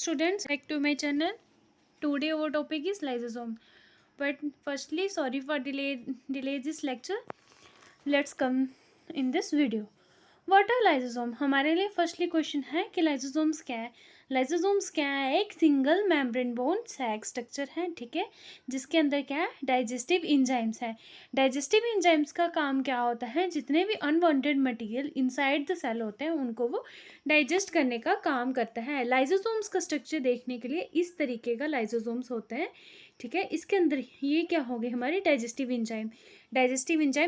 students, back to my channel. Today our topic is lysosome. But firstly, sorry for delay this lecture. Let's come in this video. What are lysosome? हमारे लिए firstly question है कि lysosomes क्या है. Lysosomes क्या है? एक single membrane bound sac structure है, ठीक है, जिसके अंदर क्या है, डाइजेस्टिव इंजाइम्स है. डाइजेस्टिव इंजाइम्स का काम क्या होता है? जितने भी unwanted material inside the cell होते हैं उनको वो डाइजेस्ट करने का काम करता है. लाइजोसोम्स का स्ट्रक्चर देखने के लिए इस तरीके का लाइजोसोम्स होते हैं, ठीक है. इसके अंदर ये क्या हो गई हमारी डाइजेस्टिव इंजाइम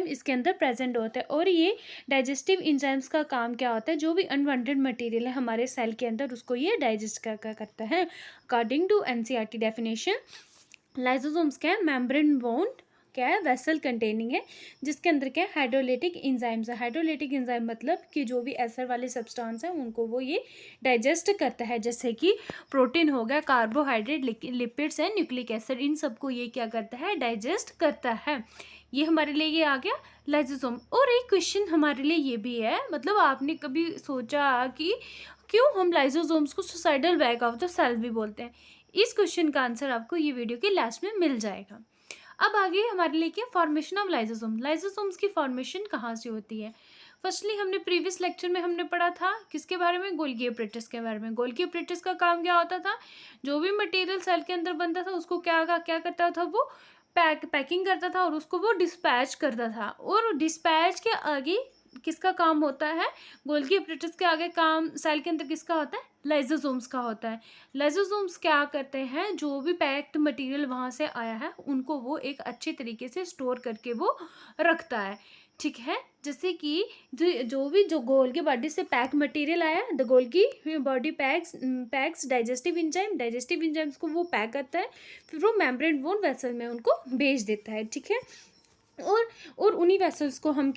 इसके अंदर प्रेजेंट होता है. और ये डाइजेस्टिव इंजाइम्स का काम क्या होता है? जो भी अनवांटेड मटेरियल है हमारे सेल के अंदर उसको ये डाइजेस्ट करता है. According to NCERT definition, lysosomes क्या है? मेम्ब्रेन बोन क्या है? वेसल कंटेनिंग है, जिसके अंदर क्या है? हाइड्रोलाइटिक इंजाइम्स है. हाइड्रोलाइटिक इंजाइम मतलब कि जो भी एसिड वाले सब्सटेंस है उनको वो ये डाइजेस्ट करता है, जैसे कि प्रोटीन हो गया, कार्बोहाइड्रेट, लिपिड्स है, न्यूक्लिक एसिड, इन सबको ये क्या करता है? डाइजेस्ट करता है. ये हमारे लिए ये आ गया लाइजोसोम. और एक क्वेश्चन हमारे लिए ये भी है, मतलब आपने कभी सोचा कि क्यों हम लाइजोसोम्स को suicidal bag of the cell भी बोलते हैं? इस क्वेश्चन का आंसर आपको ये वीडियो के लास्ट में मिल जाएगा. अब आगे हमारे लिए क्या? Formation of lysosome. लाइजोसोम्स की फॉर्मेशन कहाँ से होती है? फर्स्टली हमने प्रीवियस लेक्चर में हमने पढ़ा था किसके बारे में? गोल्गी अपरेटस के बारे में. गोल्गी अपरेटस का काम क्या होता था? जो भी मटेरियल सेल के अंदर बनता था उसको क्या करता था? वो पैकिंग करता था और उसको वो डिस्पैच करता था. और डिस्पैच के आगे किसका काम होता है? गोल्गी अपरेटस के आगे काम सेल के अंदर किसका होता है? लाइजोसोम्स का होता है. लाइजोसोम्स क्या करते हैं? जो भी पैक्ड मटेरियल वहाँ से आया है उनको वो एक अच्छे तरीके से स्टोर करके वो रखता है, ठीक है. जैसे कि जो गोल्गी बॉडी से पैक मटेरियल आया, the Golgi body PACS digestive enzymes को वो पैक करता है, फिर वो मेम्ब्रेन बोन वेसल में उनको भेज देता है, ठीक है. और उन्हीं वेसल्स को हम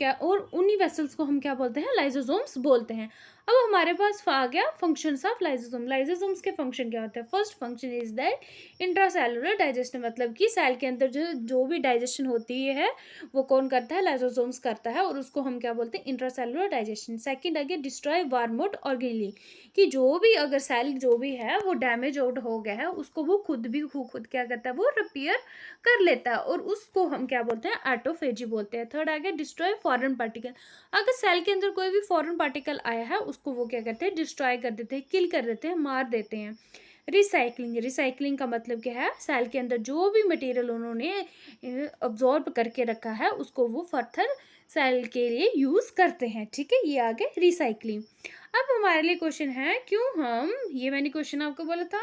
क्या बोलते हैं? लाइजोसोम्स बोलते हैं. अब हमारे पास आ गया फंक्शंस ऑफ लाइजोसोम. लाइजोसोम्स के फंक्शन क्या होते हैं? First function is that intracellular digestion, मतलब कि सेल के अंदर जो भी डाइजेशन होती है वो कौन करता है? लाइजोसोम्स करता है, और उसको हम क्या बोलते हैं? Intracellular digestion. सेकंड आगे डिस्ट्रॉय वार्मोट ऑर्गेनली, कि जो भी अगर सेल जो भी है वो डैमेज आउट हो गया है उसको वो खुद क्या करता है? वो रिपेयर कर लेता है, और उसको हम क्या बोलते हैं? ऑटोफेजी बोलते हैं. थर्ड आ गया डिस्ट्रॉय फॉरेन पार्टिकल. अगर सेल के अंदर कोई भी फॉरेन पार्टिकल आया है उसको वो क्या करते हैं? डिस्ट्रॉय कर देते हैं, किल कर देते हैं, मार देते हैं. रिसाइकलिंग का मतलब क्या है? सेल के अंदर जो भी मटेरियल उन्होंने अब्जॉर्ब करके रखा है उसको वो फर्दर सेल के लिए यूज़ करते हैं, ठीक है. ये आ गए रिसाइकलिंग. अब हमारे लिए क्वेश्चन है, क्यों हम, ये मैंने क्वेश्चन आपको बोला था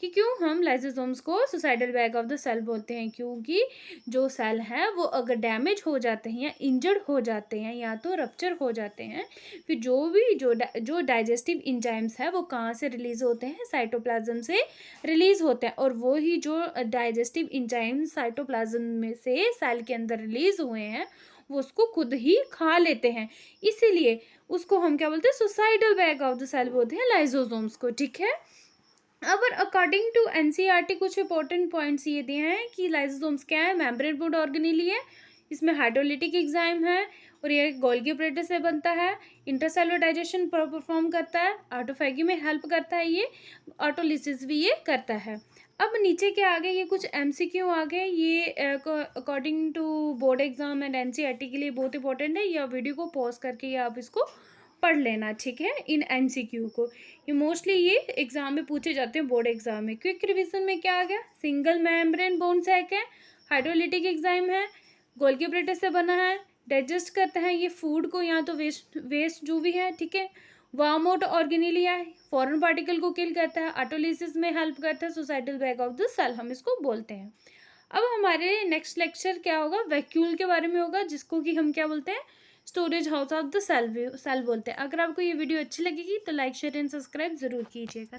कि क्यों हम लाइजोसोम्स को suicidal bag of the cell बोलते हैं? क्योंकि जो सेल है वो अगर डैमेज हो जाते हैं या इंजर्ड हो जाते हैं या तो रप्चर हो जाते हैं, फिर जो डाइजेस्टिव इंजाइम्स है वो कहाँ से रिलीज होते हैं? साइटोप्लाज्म से रिलीज होते हैं. और वो ही जो डाइजेस्टिव इंजाइम्स साइटोप्लाज्म में से सेल के अंदर रिलीज हुए हैं वो उसको खुद ही खा लेते हैं. इसीलिए उसको हम क्या बोलते हैं? Suicidal bag of the cell बोलते हैं लाइजोसोम्स को, ठीक है. अब अकॉर्डिंग टू एनसीईआरटी कुछ इंपॉर्टेंट पॉइंट्स ये दिए हैं कि लाइजोसोम्स क्या है? मेम्ब्रेन बोन ऑर्गेनेली है, इसमें हाइड्रोलाइटिक एंजाइम है, और ये गोल्गी अपरेटस से बनता है, इंटरसेलुलर डाइजेशन परफॉर्म करता है, ऑटोफैगी में हेल्प करता है, ये ऑटोलिसिस भी ये करता है. अब नीचे के आगे ये कुछ एमसीक्यू आ गए, ये according to board exam and NCERT के लिए बहुत इंपॉर्टेंट है. या वीडियो को पॉज करके या आप इसको पढ़ लेना, ठीक है. इन एमसीक्यू को ये मोस्टली ये एग्जाम में पूछे जाते हैं, बोर्ड एग्जाम में. क्विक रिवीजन में क्या आ गया? सिंगल मेम्ब्रेन बोन सैक है, हाइड्रोलाइटिक एंजाइम है, गोल्गी अपरेटस से बना है, डाइजेस्ट करता है ये फूड को या तो वेस्ट जो भी है, ठीक है. वार्म ऑर्गेनेली है, फॉरेन पार्टिकल को किल करता है, ऑटोलिसिस में हेल्प करता है, suicidal bag of the cell हम इसको बोलते हैं. अब हमारे नेक्स्ट लेक्चर क्या होगा? वैक्यूल के बारे में होगा, जिसको कि हम क्या बोलते हैं? Storage house of the cell बोलते हैं. अगर आपको ये वीडियो अच्छी लगेगी तो लाइक शेयर एंड सब्सक्राइब ज़रूर कीजिएगा.